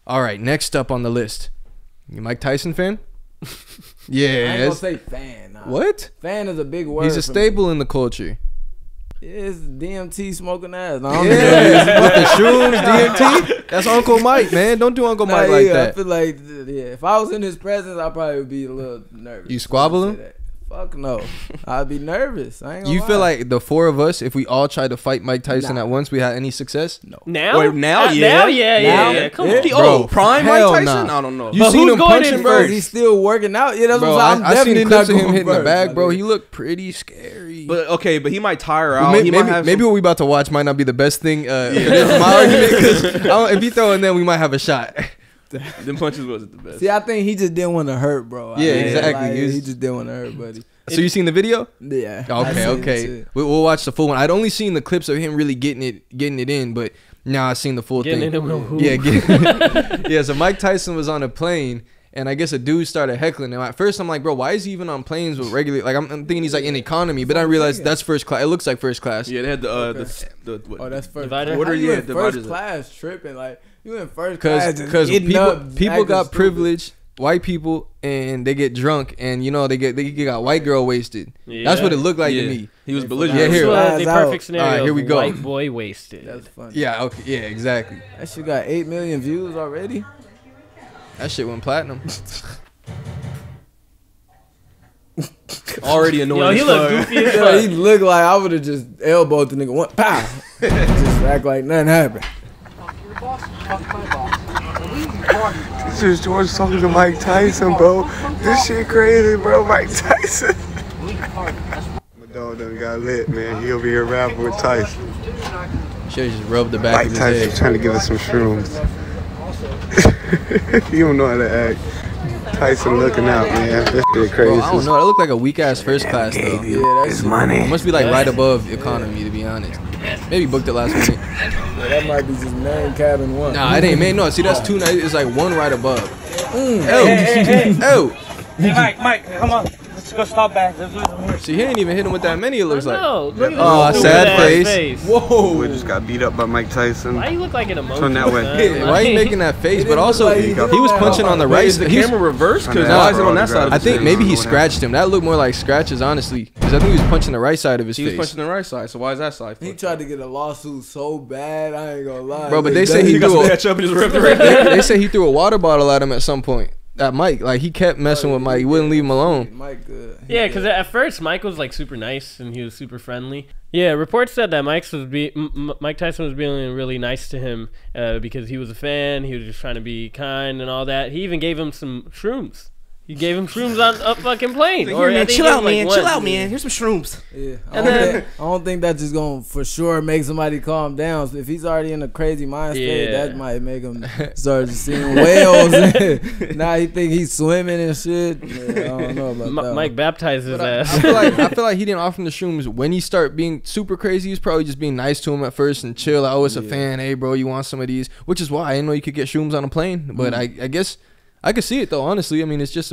All right, next up on the list, you Mike Tyson fan? Yeah. I ain't gonna say fan. Nah. What? Fan is a big word. He's a staple in the culture. It's DMT smoking ass. No, Yeah, with the shrooms, DMT. That's Uncle Mike, man. Don't do Uncle Mike like that. I feel like, if I was in his presence, I probably would be a little nervous. You squabble him? Fuck no. I'd be nervous. I ain't gonna You lie. feel like the four of us, if we all tried to fight Mike Tyson at once, we had any success? No. Now? Wait, now, yeah. Now, yeah. Come on. Bro, prime Mike hell Tyson? nah. I don't know. You But seen who's him going punching, in bro? first? He's still working out. Yeah, that's Bro, what I'm saying. I'm I seen definitely clips not of him going hitting the first, bag, my bro. nigga. He looked pretty scary. But okay, but he might tire out. Maybe, He might have maybe what we about to watch might not be the best thing for this, my argument, because if he throw in there, we might have a shot. them punches wasn't the best. See, I think he just didn't want to hurt, bro. Yeah, I mean, exactly. like, He was- he just didn't want to hurt, buddy. So you seen the video? Yeah. I seen Okay. it. We'll watch the full one. I'd only seen the clips of him really getting it in, but now I've seen the full Getting thing. in it with Yeah, yeah. So Mike Tyson was on a plane, and I guess a dude started heckling him. At first, I'm like, bro, why is he even on planes with regular? Like, I'm thinking he's like in economy, but I realized that's first class. It looks like first class. Yeah, they had Okay. the what? Oh, that's first. Divider? What How are you you in at? first Dividers? class tripping? Like you in first class? Because just getting people up, people acting got stupid. privilege, white people, and they get drunk, and they got white girl wasted. Yeah. That's what it looked like Yeah. to me. He was Yeah, belligerent. Yeah, This here. was the Eyes perfect out. scenario. All right, here we of go. White boy wasted. That's funny. Yeah. Okay. Yeah. Exactly. That shit got 8 million views already. That shit went platinum. Already Yo, annoying. he as looked fuck. goofy as Yeah, he fuck. looked like I would have just elbowed the nigga one pow. Just act like nothing happened. This is George talking to Mike Tyson, bro. This shit crazy, bro. Mike Tyson. My dog done got lit, man. He over here rapping with Tyson. Should just rub the back Mike of his Tyson head. trying to give us some shrooms. You don't know how to act. Tyson looking out, man. This shit crazy. Bro, I don't know. That looked like a weak ass first class though. Yeah, that's It must be like right above economy, to be honest. Maybe booked it last minute. that might be just main cabin one. Nah, it ain't man. No, see that's two. It's like one right above. Oh, Hey. oh. Hey, Mike, come on. Let's go stop back. Let's do some more. See, he ain't even hit him with that many. It looks like. No, look at Oh, this sad stupid-ass face. Whoa. We just got beat up by Mike Tyson. Why you look like an emoji? Turn that way. son? Why you making that face? But didn't also, look like he he did was that. punching on the Wait, right. is the He's- camera reversed? Because Nah, why is it bro, on that the side? Of I the think face? maybe he scratched him. That looked more like scratches, honestly. Because I think he was punching the right side of his He was face. punching the right side. So why is that side? He tried to get a lawsuit so bad. I ain't gonna lie. Bro, but they Like, say that- he He got threw some a, catch up and just ripped it right there. they say he threw a water bottle at him at some point. At Mike, like he kept messing with Mike. He wouldn't leave him alone. Mike good. Yeah, because at first Mike was like super nice and he was super friendly. Yeah, reports said that Mike Tyson was being really nice to him because he was a fan. He was just trying to be kind and all that. He even gave him some shrooms. He gave him shrooms on a fucking plane. Like, Or here, I man, think chill he out, gave him, man. like, Chill one. out, man. Here's some shrooms. Yeah, And then- I don't think that's just gonna for sure make somebody calm down. So if he's already in a crazy mind state, Yeah. that might make him start seeing whales. Now he think he's swimming and shit. Yeah, I don't know about that. Mike baptized his But I ass. feel like he didn't offer him the shrooms when he start being super crazy. He's probably just being nice to him at first and chill. I was a fan. Hey, bro, you want some of these? Which is why I didn't know you could get shrooms on a plane. But I guess I could see it though. Honestly, I mean, it's just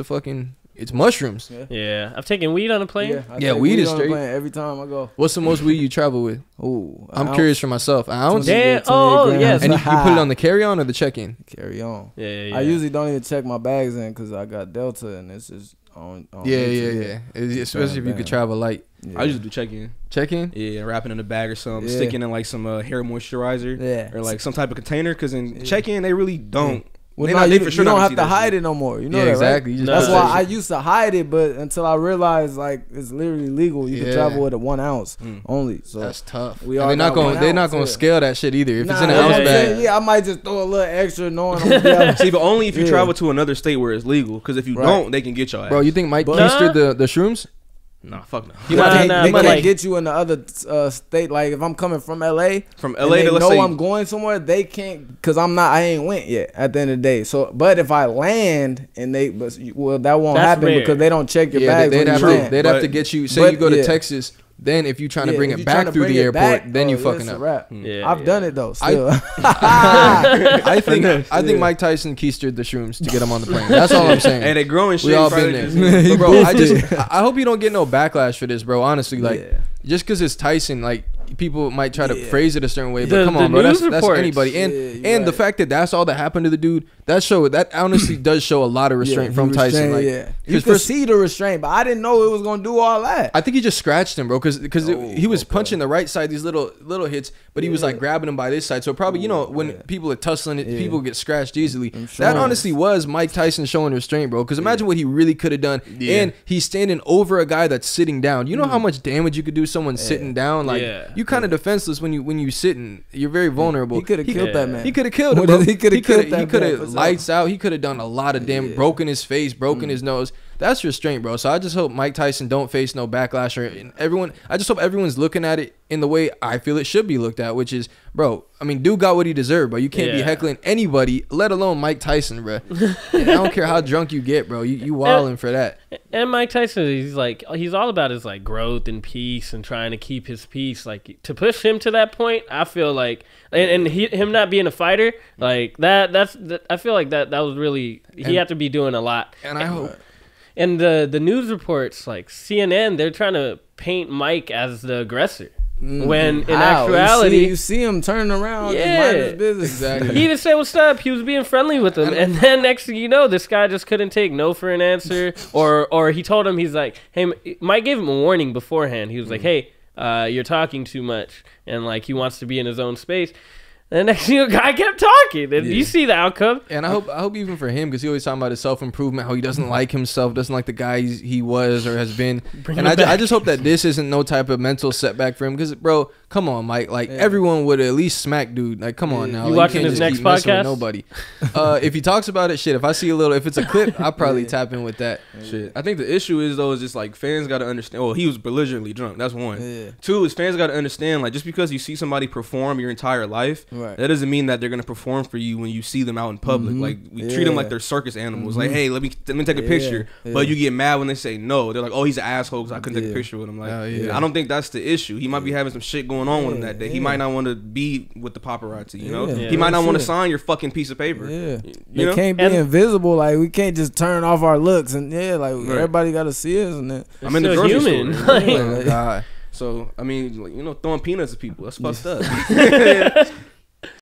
it's mushrooms. Yeah, I've taken weed on a plane. I Yeah, take weed is on the straight. plane every time I go. What's the most weed you travel with? Ooh, I'm curious for myself. An ounce? Damn. 28 Oh, grams. yes. And you put it on the carry-on or the check-in? Carry on. Yeah. I usually don't even check my bags in because I got Delta and it's just on Yeah. YouTube. Especially if you Bam. could travel light. Yeah. I usually do check-in. Check-in? Yeah, wrapping in a bag or something, Yeah. sticking in like some hair moisturizer, Yeah. or like some type of container. Because in check-in, they really don't. Well, They no, not- they you, for sure you not don't gonna have see to that hide shit. it no more. You know Yeah, that, exactly. right? You just That's put why that I shit. used to hide it, but until I realized like it's literally legal. You Yeah. can travel with a 1 ounce only. So That's tough. We And all they're not got going. 1 They're not ounce, going to yeah. scale that shit either. If it's in an that's ounce what I'm bag. saying. Yeah, I might just throw a little extra knowing I'm gonna be able See, but only if you Yeah. travel to another state where it's legal. Because if you Right. don't, they can get your ass. Bro, you think Mike But- keistered the shrooms? Nah, fuck no. You Nah, might take- nah, they but can't like- get you in the other state. Like if I'm coming from LA, From and LA they to let's know say I'm going somewhere, they can't because I ain't went yet. At the end of the day, so but if I land and that won't That's happen rare. because they don't check your Yeah, bags they'd when have you to. land. They'd have But- to get you. Say but, you go to yeah. Texas. Then if you're trying to bring if it you back tryna through bring the it airport, back, then you yeah, fucking it's a up. wrap. Yeah, I've done it though. Still, I think Mike Tyson keistered the shrooms to get him on the plane. That's all I'm saying. Hey, they growing shit. We all probably been just- there. He But bro, boofed it. I hope you don't get no backlash for this, bro. Honestly, like Yeah. just because it's Tyson, like people might try to Yeah. phrase it a certain way, but The- come the on, bro, that's news reports. anybody. And Yeah, you're and the right. fact that that's all that happened to the dude, that honestly does show a lot of restraint Yeah, from he Tyson. restrained, Like, yeah. You 'cause could first- see the restraint, but I didn't know it was gonna do all that. I think he just scratched him, bro, because Oh, he was okay. punching the right side, these little hits, but he was like grabbing him by this side. So probably, you know, when yeah. people are tussling it, Yeah. people get scratched easily. I'm sure. That honestly was Mike Tyson showing restraint, bro. Because imagine what he really could have done. Yeah. And he's standing over a guy that's sitting down. You know how much damage you could do someone sitting down? Like, Yeah. you kind of defenseless when you sitting. You're very vulnerable. He could have killed that man. He could have killed him. Well, Bro. he coulda killed that He could man, have for sure. lights out. He could have done a lot of damage. Broken his face, broken his nose. That's restraint, bro. So I just hope Mike Tyson don't face no backlash, or everyone. I just hope everyone's looking at it in the way I feel it should be looked at, which is, bro. I mean, dude got what he deserved, bro. You can't be Yeah. heckling anybody, let alone Mike Tyson, bro. And I don't care how drunk you get, bro. You wilding for that. And Mike Tyson, he's all about his like growth and peace and trying to keep his peace. Like to push him to that point, I feel like, and him not being a fighter, like I feel like that was really he had to be doing a lot. And I hope. And the news reports, like CNN, they're trying to paint Mike as the aggressor. When in How? actuality, you see him turning around, Yeah. and mind his business. Exactly. he even said what's up. He was being friendly with him, and then next thing you know, this guy just couldn't take no for an answer. Or he told him, he's like, hey, Mike gave him a warning beforehand. He was like, hey, you're talking too much, and like he wants to be in his own space. And next thing you know, guy kept talking, and you see the outcome. And I hope even for him, because he always talking about his self-improvement, how he doesn't like himself, doesn't like the guy he was or has been. Bring And him I back. just hope that this isn't no type of mental setback for him, because, bro, come on, Mike. Like, everyone would at least smack dude. Like, come on now. You Like, watching can't his just next keep messing with podcast? Nobody. If he talks about it, shit, if I see if it's a clip, I'll probably tap in with that. Shit. I think the issue is though is just like fans got to understand. Well, he was belligerently drunk. That's one. Yeah. Two is fans got to understand like just because you see somebody perform your entire life, Right. that doesn't mean that they're gonna perform for you when you see them out in public. Like we treat them like they're circus animals. Like, hey, let me take a picture. Yeah. But you get mad when they say no. They're like, oh, he's an asshole because I couldn't take a Yeah. picture with him. Like, Oh, yeah. I don't think that's the issue. He might be having some shit going on with him that day. He Yeah. might not want to be with the paparazzi. You know, Yeah. he might not want to Shit. sign your fucking piece of paper. Yeah, You they know? can't be And- invisible. Like we can't just turn off our looks, and everybody got to see us. And then I'm in the Still grocery human. store. Like, Oh, God. So I mean, like, throwing peanuts at people, that's fucked up.